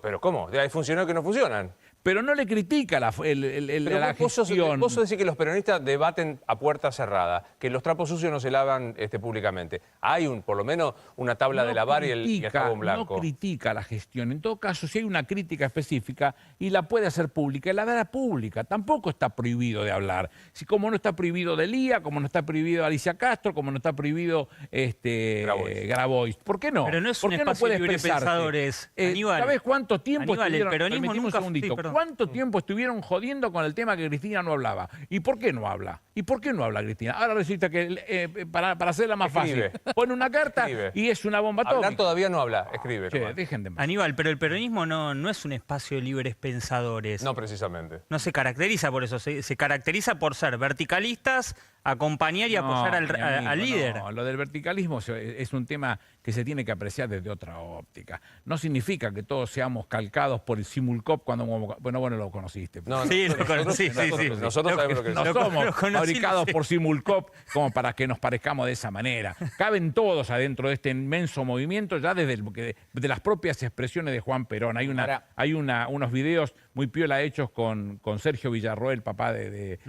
¿Pero cómo? Hay funcionarios que no funcionan. Pero no le critica la gestión. Vos decís que los peronistas debaten a puerta cerrada, que los trapos sucios no se lavan públicamente. Hay por lo menos una tabla de lavar y el jabón blanco. No critica la gestión. En todo caso, si hay una crítica específica y la puede hacer pública, y la dará pública. Tampoco está prohibido de hablar. Si como no está prohibido de Lía, como no está prohibido Alicia Castro, como no está prohibido Grabois. ¿Por qué no? Pero no es ¿Por un qué no espacio puede libre de expresarse? pensadores, Aníbal. ¿Sabés cuánto tiempo Aníbal, el peronismo permitime un nunca... segundito. Sí, perdón. ¿Cuánto tiempo estuvieron jodiendo con el tema que Cristina no hablaba? ¿Y por qué no habla? ¿Y por qué no habla Cristina? Ahora resulta que para hacerla más Escribe. fácil, pone una carta Escribe. y es una bomba atómica. Hablar todavía no habla, escribe. Che, nomás. dejen de... Aníbal, pero el peronismo no es un espacio de libres pensadores. No precisamente. No se caracteriza por eso, se caracteriza por ser verticalistas, acompañar y apoyar mi amigo, al líder. No, lo del verticalismo es un tema que se tiene que apreciar desde otra óptica. No significa que todos seamos calcados por el Simulcop cuando... Bueno, lo conociste. No, Sí, lo conocí, sí. Nosotros sabemos lo que es. No Lo somos conocí, fabricados sí. por Simulcop como para que nos parezcamos de esa manera. Caben todos adentro de este inmenso movimiento ya desde de las propias expresiones de Juan Perón. Hay unos videos muy piola hechos con Sergio Villarroel, papá de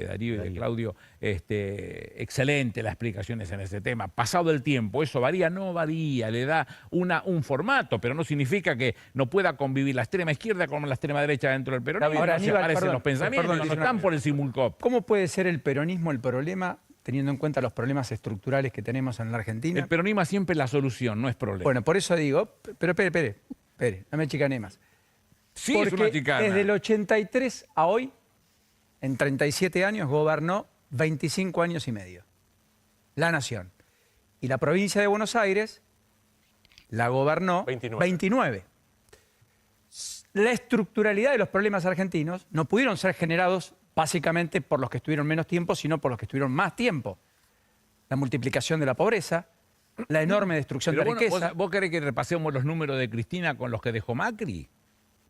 Darío y de Claudio. Excelente las explicaciones en ese tema. Pasado el tiempo, ¿eso varía? No varía, le da un formato, pero no significa que no pueda convivir la extrema izquierda con la extrema derecha dentro del peronismo. Ahora, No se Aníbal, parecen perdón, los pensamientos, perdón, no están por el Simulcop. ¿Cómo puede ser el peronismo el problema, teniendo en cuenta los problemas estructurales que tenemos en la Argentina? El peronismo siempre es la solución, no es problema. Bueno, por eso digo, pero espere, no me chicané más. sí, Porque es una chicana. desde el 83 a hoy, en 37 años, gobernó 25 años y medio. La Nación. Y la provincia de Buenos Aires la gobernó 29. La estructuralidad de los problemas argentinos no pudieron ser generados básicamente por los que estuvieron menos tiempo, sino por los que estuvieron más tiempo. La multiplicación de la pobreza, la enorme destrucción Pero de bueno, riqueza. ¿vos querés que repasemos los números de Cristina con los que dejó Macri?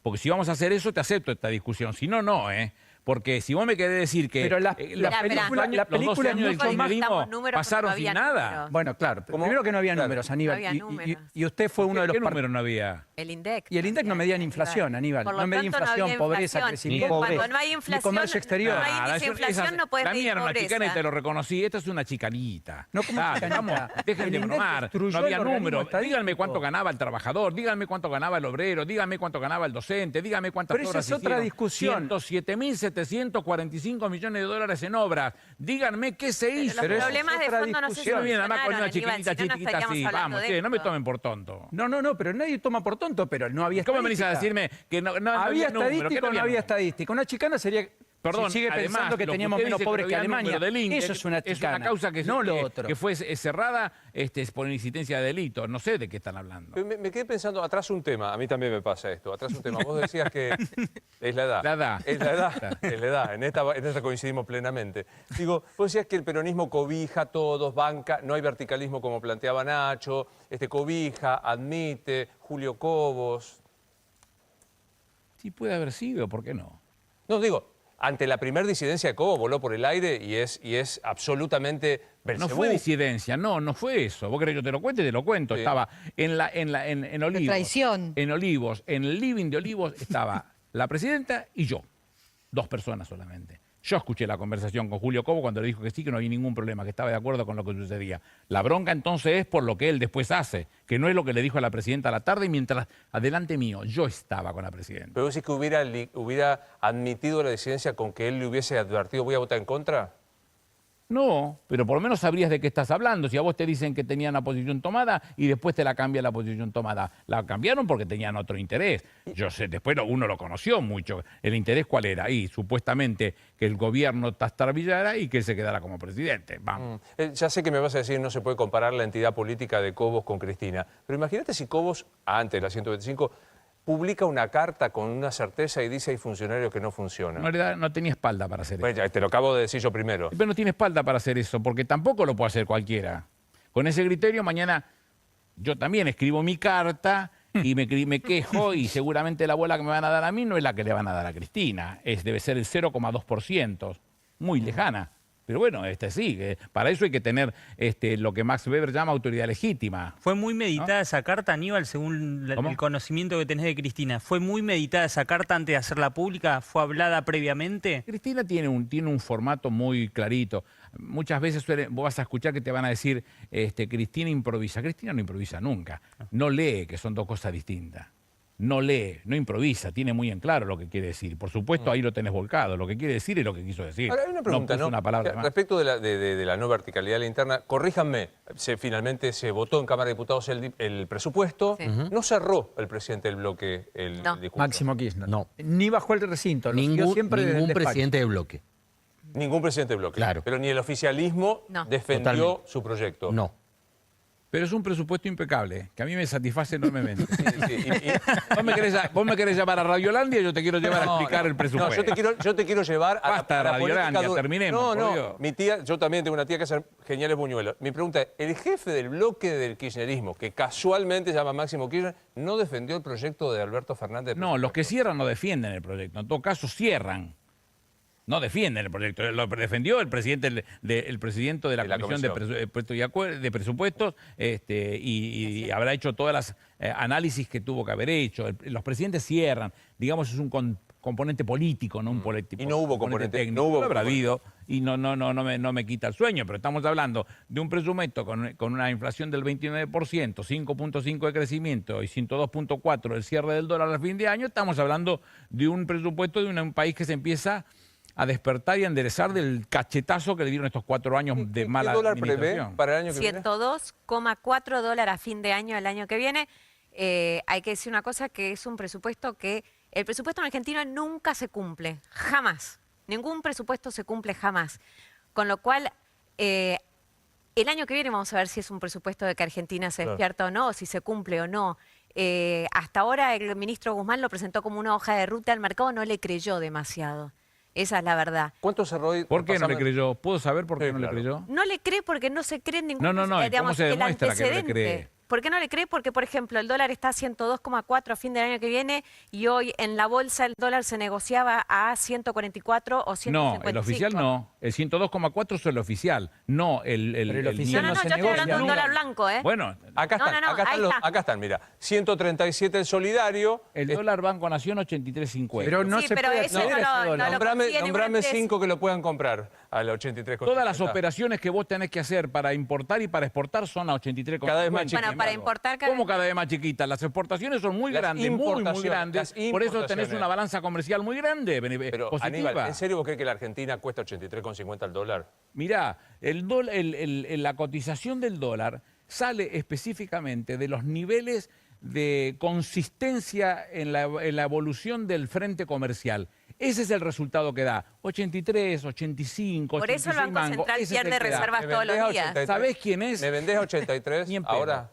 Porque si vamos a hacer eso, te acepto esta discusión. Si no, no, ¿eh? Porque si vos me querés decir que Pero la Mirá, película, esperá. la los 12 película años del no contamos kirchnerismo números pasaron porque no sin había nada. números. Bueno, claro. ¿Cómo? Primero que no había Claro. números, Aníbal. No había números. Y usted fue uno de los ¿Qué número no había? El INDEC. Y el INDEC no medía ni inflación, Aníbal. Por lo No medía tanto, inflación, había pobreza, inflación. crecimiento. Cuando no hay Ni inflación, comercio exterior. no hay Nada, índice de inflación, no puedes La mía medir era una pobreza. chicana y te lo reconocí. Esta es una chicanita. No, ¿cómo Dale, chicanita? vamos, dejen El de INDEC bromar. destruyó No había el organismo números. estadístico. Díganme cuánto ganaba el trabajador, díganme cuánto ganaba el obrero, díganme cuánto ganaba el docente, díganme cuántas Pero esa obras es otra hicieron. discusión. 107.745 millones de dólares en obras. Díganme qué se hizo. Los Pero eso problemas es de otra fondo no se discusión. Bien, además con una solucionaron, Aníbal, chiquitita, si no, no chiquitita estaríamos así. hablando Vamos, de che, no me esto. tomen por tonto. No, pero nadie toma por tonto, pero no había ¿Cómo me venís a estadística. decirme que no ¿Había número? ¿Qué estadística o no había número? estadística? Una chicana sería... Perdón, si sigue además, pensando que lo teníamos usted menos dice pobres que había Alemania. número del INDEC, Eso es una chicana. Es una causa que, no lo otro. que fue cerrada por incidencia de delito. No sé de qué están hablando. Me quedé pensando, atrás un tema, a mí también me pasa esto, atrás un tema. Vos decías que es la edad. La edad. Es la edad, es la edad. En esta coincidimos plenamente. Digo, vos decías que el peronismo cobija a todos, banca, no hay verticalismo como planteaba Nacho, cobija, admite, Julio Cobos. Sí puede haber sido, ¿por qué no? No, digo, ante la primer disidencia de Cobos voló por el aire y es absolutamente No Belcebú. fue disidencia, no fue eso. ¿Vos querés que yo te lo cuente? Te lo cuento. Sí. Estaba en Olivos. traición. En Olivos, en el living de Olivos estaba la presidenta y yo. 2 personas solamente. Yo escuché la conversación con Julio Cobo cuando le dijo que sí, que no había ningún problema, que estaba de acuerdo con lo que sucedía. La bronca entonces es por lo que él después hace, que no es lo que le dijo a la presidenta a la tarde, mientras adelante mío, yo estaba con la presidenta. ¿Pero vos decís que hubiera admitido la disidencia con que él le hubiese advertido voy a votar en contra? No, pero por lo menos sabrías de qué estás hablando. Si a vos te dicen que tenían la posición tomada y después te la cambia la posición tomada. La cambiaron porque tenían otro interés. Yo sé, después uno lo conoció mucho. ¿El interés cuál era? Y supuestamente que el gobierno tastrabillara y que él se quedara como presidente. Vamos. Ya sé que me vas a decir no se puede comparar la entidad política de Cobos con Cristina, pero imagínate si Cobos, antes de la 125, publica una carta con una certeza y dice hay funcionarios que no funcionan. No tenía espalda para hacer eso. Bueno, ya te lo acabo de decir yo primero. Pero no tiene espalda para hacer eso, porque tampoco lo puede hacer cualquiera. Con ese criterio, mañana yo también escribo mi carta y me quejo y seguramente la bola que me van a dar a mí no es la que le van a dar a Cristina. Debe ser el 0,2%, muy lejana. Pero bueno, sí, para eso hay que tener lo que Max Weber llama autoridad legítima. Fue muy meditada esa carta, Aníbal, según el conocimiento que tenés de Cristina. ¿Fue muy meditada esa carta antes de hacerla pública? ¿Fue hablada previamente? Cristina tiene un formato muy clarito. Muchas veces vos vas a escuchar que te van a decir Cristina improvisa. Cristina no improvisa nunca. No lee, que son dos cosas distintas. No lee, no improvisa, tiene muy en claro lo que quiere decir. Por supuesto, ahí lo tenés volcado. Lo que quiere decir es lo que quiso decir. Ahora, hay una pregunta, puso una palabra más. Respecto de la no verticalidad de la interna, corríjanme, finalmente se votó en Cámara de Diputados el presupuesto, no cerró el presidente del bloque el discurso. Máximo Kirchner. No. Ni bajó el recinto. Lo siguió siempre desde el Ningún despacho. presidente de bloque. Ningún presidente del bloque. Claro. Pero ni el oficialismo No. defendió Totalmente. su proyecto. No. Pero es un presupuesto impecable, que a mí me satisface enormemente. Sí, Vos me querés llamar a Radiolandia y yo te quiero llevar a explicar el No, presupuesto. yo te quiero llevar a Basta, a la Radiolandia, política terminemos, No, por no, Dios. mi tía, yo también tengo una tía que hace geniales buñuelos. Mi pregunta es, el jefe del bloque del kirchnerismo, que casualmente se llama Máximo Kirchner, ¿no defendió el proyecto de Alberto Fernández? No, los que cierran no defienden el proyecto. En todo caso, cierran. No defienden el proyecto. Lo defendió el presidente de la Comisión de Presupuestos y habrá hecho todas las análisis que tuvo que haber hecho. Los presidentes cierran. Digamos, es un componente político, no un político. Y no hubo componente técnico. no hubo Lo habrá componente. habido y no me quita el sueño, pero estamos hablando de un presupuesto con una inflación del 29%, 5.5 de crecimiento y 102.4 el cierre del dólar al fin de año. Estamos hablando de un presupuesto de un país que se empieza a despertar y a enderezar del cachetazo que le dieron estos 4 años de mala ¿Qué dólar administración. prevé para el año que viene? 102,4 dólares a fin de año el año que viene. Hay que decir una cosa, que es un presupuesto que el presupuesto en Argentina nunca se cumple, jamás. Ningún presupuesto se cumple jamás. Con lo cual, el año que viene vamos a ver si es un presupuesto de que Argentina se despierta o no, o si se cumple o no. Hasta ahora el ministro Guzmán lo presentó como una hoja de ruta al mercado, no le creyó demasiado. Esa es la verdad. ¿Cuánto cerró hoy? ¿Por qué no le creyó? ¿Puedo saber por qué Sí, no claro. le creyó? No le cree porque no se cree en ningún No, ¿cómo se el demuestra que no le antecedente. cree? ¿Por qué no le cree? Porque, por ejemplo, el dólar está a 102,4 a fin del año que viene y hoy en la bolsa el dólar se negociaba a 144 o 155. No, el oficial no. El 102,4 es el oficial, no el oficial No, no se yo estoy hablando de un negocia. dólar blanco, ¿eh? Bueno, Acá No, están, no, acá, ahí están está. acá están, mira. 137 el solidario. el dólar Banco Nación 83.50. Pero no Sí, se pero puede eso acceder no a ese lo- dólar. no lo consigue ninguna Nombrame empresa. 5 que lo puedan comprar a la 83. Todas las operaciones que vos tenés que hacer para importar y para exportar son a 83,50. Cada vez más Bueno, chiquitas. para importar ¿Cómo cada vez más chiquitas? Las exportaciones son muy Las grandes, muy importaciones, grandes. las Por eso tenés importaciones. una balanza comercial muy grande, Pero, positiva. Aníbal, ¿en serio vos crees que la Argentina cuesta 83,50 el dólar? Mirá, la cotización del dólar sale específicamente de los niveles de consistencia en la evolución del frente comercial. Ese es el resultado que da. 83, 85, Por eso el 86 Banco mangos. Central Ese es el pierde que da. reservas ¿Me todos vendés los a días. 83? ¿Sabés quién es? ¿Me vendés a 83? Ni en pedo. Ahora.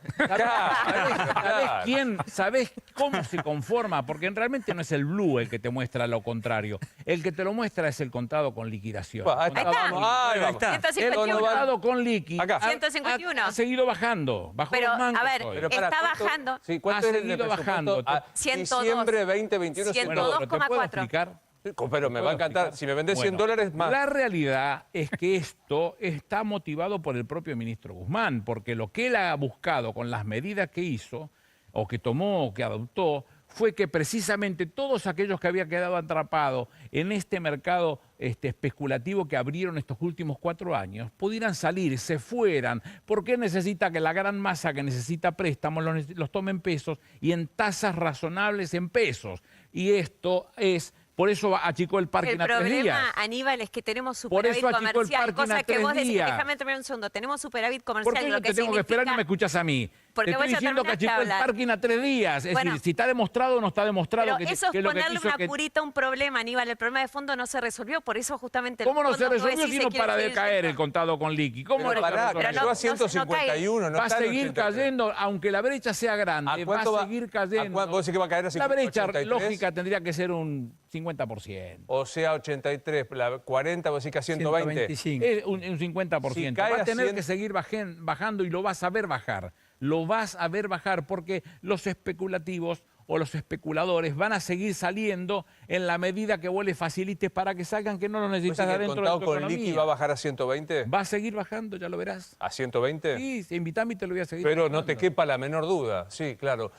¿Sabés cómo se conforma? Porque realmente no es el blue el que te muestra lo contrario. El que te lo muestra es el contado con liquidación. Ahí está, Contado vamos, con ahí liquidación. vamos. El 151. contado con liqui Acá. 151. ha seguido bajando. Bajó Pero, los mangos a ver, hoy. Pero está ¿cuánto- bajando. Sí, ¿cuánto Ha es el seguido presupuesto bajando. a 102. diciembre 2021? Bueno, Bueno, ¿te puedo 102,4. explicar? Pero me va a encantar. explicar? Si me vendés 100 Bueno, dólares, más. La realidad es que esto está motivado por el propio ministro Guzmán, porque lo que él ha buscado con las medidas que hizo, o que tomó, o que adoptó, fue que precisamente todos aquellos que habían quedado atrapados en este mercado especulativo que abrieron estos últimos 4 años, pudieran salir, se fueran, porque necesita que la gran masa que necesita préstamos los tomen pesos y en tasas razonables en pesos. Y esto es... Por eso achicó el parking a 3 días. El problema, Aníbal, es que tenemos Por superávit eso achicó el comercial, parking cosa a que 3 vos decís, días. déjame terminar un segundo, tenemos superávit ¿Por comercial, qué lo yo que te tengo que esperar y no me escuchas a mí? Porque Te vos estoy ya diciendo que terminaste de achicó el hablar. parking a 3 días. Es Bueno, decir, si está demostrado o no está demostrado Pero que, eso es que lo que ponerle quiso una que... curita a un problema, Aníbal. El problema de fondo no se resolvió, por eso justamente... el ¿Cómo no se fondo, vos resolvió decís, si se no quiere para de seguir caer el yendo. contado con liqui? ¿Cómo Pero no se pará, resolvió? pero llegó a 151, no Va a está en seguir 83. cayendo, aunque la brecha sea ¿A grande, va cuánto a seguir cayendo. ¿Vos decís que va a caer a La brecha 83? lógica tendría que ser un 50%. O sea, 83, la 40, vos decís que a 120. 125. Es un 50%. Si cae Va a a tener 100... que seguir bajando y lo vas a ver bajar. Lo vas a ver bajar porque los especulativos o los especuladores van a seguir saliendo en la medida que vos les facilites para que salgan, que no los ¿Vos decís necesitas que el adentro de contado tu con economía. liqui va a bajar a 120? Va a seguir bajando, ya lo verás. ¿A 120? Sí, invítame y te lo voy a seguir. Pero no te contando. quepa la menor duda, sí, claro.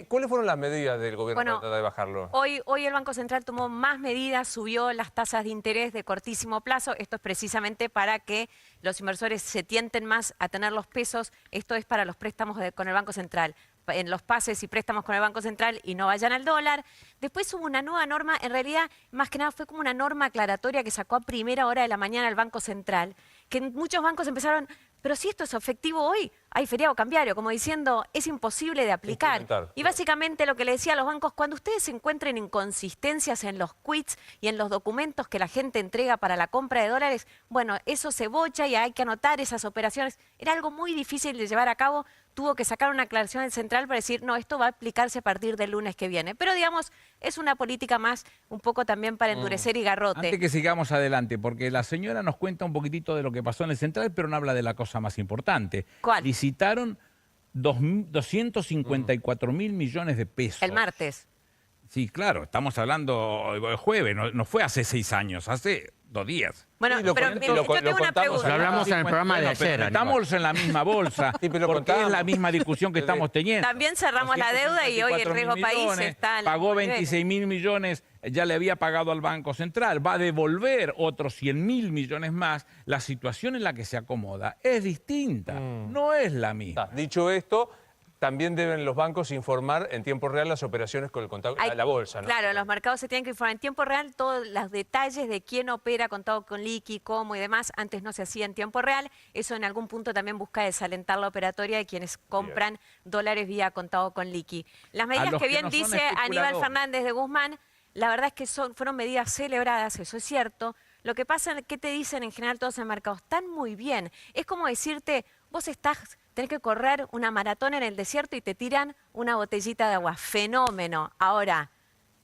¿Cuáles fueron las medidas del gobierno Bueno, para tratar de bajarlo? Hoy el Banco Central tomó más medidas, subió las tasas de interés de cortísimo plazo. Esto es precisamente para que los inversores se tienten más a tener los pesos. Esto es para los préstamos con el Banco Central, en los pases y préstamos con el Banco Central y no vayan al dólar. Después hubo una nueva norma, en realidad más que nada fue como una norma aclaratoria que sacó a primera hora de la mañana el Banco Central, que muchos bancos empezaron, pero si esto es efectivo hoy, hay feriado cambiario, como diciendo, es imposible de aplicar. Implementar, Y claro. básicamente lo que le decía a los bancos, cuando ustedes encuentren inconsistencias en los quits y en los documentos que la gente entrega para la compra de dólares, bueno, eso se bocha y hay que anotar esas operaciones. Era algo muy difícil de llevar a cabo. Tuvo que sacar una aclaración del central para decir, no, esto va a aplicarse a partir del lunes que viene. Pero digamos, es una política más un poco también para endurecer y garrote. Antes que sigamos adelante, porque la señora nos cuenta un poquitito de lo que pasó en el Central, pero no habla de la cosa más importante. ¿Cuál? Licitaron 254 mil millones de pesos. El martes. Sí, claro, estamos hablando el jueves, no fue hace 6 años, hace 2 días. Bueno, Sí, lo pero con- yo lo tengo una contamos pregunta. Lo hablamos en el programa de Bueno, pero ayer, estamos en la misma bolsa, Sí, pero lo porque es contamos. la misma discusión que estamos teniendo. También cerramos la deuda y hoy el 254 riesgo mil país millones, está... en pagó los niveles. 26 mil millones, ya le había pagado al Banco Central, va a devolver otros 100 mil millones más. La situación en la que se acomoda es distinta, no es la misma. Dicho esto, también deben los bancos informar en tiempo real las operaciones con el contado, Hay- la bolsa, ¿no? Claro, los mercados se tienen que informar en tiempo real todos los detalles de quién opera contado con liqui, cómo y demás. Antes no se hacía en tiempo real. Eso en algún punto también busca desalentar la operatoria de quienes compran dólares vía contado con liqui. Las medidas los que que bien no son dice Aníbal especuladores. Fernández de Guzmán, la verdad es que fueron medidas celebradas, eso es cierto. Lo que pasa es que te dicen en general todos en el mercado, están muy bien. Es como decirte, vos tenés que correr una maratón en el desierto y te tiran una botellita de agua. Fenómeno. Ahora,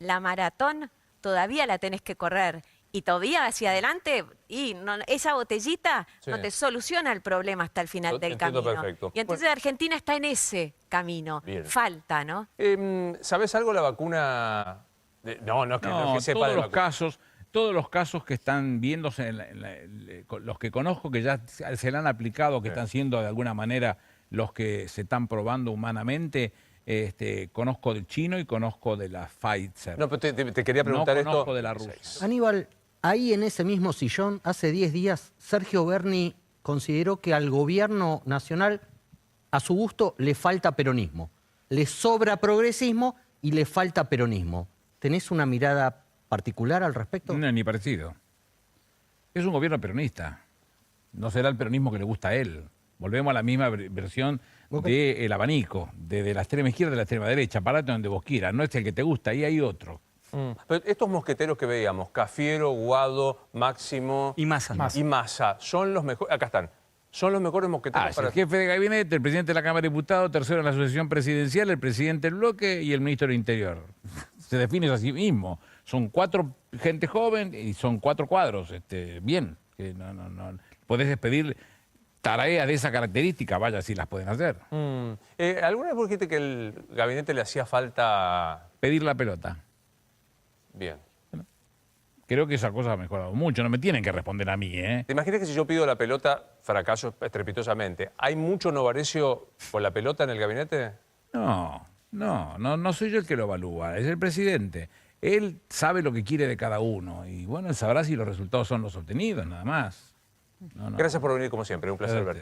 la maratón todavía la tenés que correr. Y todavía hacia adelante, y esa botellita Sí. no te soluciona el problema hasta el final Lo del entiendo camino. perfecto. Y entonces Argentina está en ese camino. Bien. Falta, ¿no? ¿Sabes algo la vacuna? No es que, no es que sepa de vacuna. Todos los casos que están viéndose, los que conozco que ya se le han aplicado, que están siendo de alguna manera los que se están probando humanamente, conozco del chino y conozco de la Pfizer. No, pero te quería preguntar no conozco esto. de la rusa. Aníbal, ahí en ese mismo sillón, hace 10 días, Sergio Berni consideró que al gobierno nacional, a su gusto, le falta peronismo. Le sobra progresismo y le falta peronismo. ¿Tenés una mirada particular al respecto? No, ni parecido. Es un gobierno peronista. No será el peronismo que le gusta a él. Volvemos a la misma versión del abanico, de la extrema izquierda y la extrema derecha. Parate donde vos quieras. No es el que te gusta, ahí hay otro. Pero estos mosqueteros que veíamos, Cafiero, Guado, Máximo Y Massa. y Massa, son los mejores. Acá están. Son los mejores mosqueteros Es el jefe de gabinete, el presidente de la Cámara de Diputados, tercero en la asociación presidencial, el presidente del bloque y el ministro del Interior. Se define así mismo. Son 4 gente joven y son 4 cuadros. Bien. Que no. Podés despedir tareas de esa característica, vaya, si las pueden hacer. ¿Alguna vez vos dijiste que el gabinete le hacía falta? Pedir la pelota. Bien. Creo que esa cosa ha mejorado mucho. No me tienen que responder a mí, ¿eh? ¿Te imaginas que si yo pido la pelota, fracaso estrepitosamente? ¿Hay mucho novarecio con la pelota en el gabinete? No. No soy yo el que lo evalúa, es el presidente. Él sabe lo que quiere de cada uno y bueno, él sabrá si los resultados son los obtenidos, nada más. Gracias por venir como siempre, un placer verte.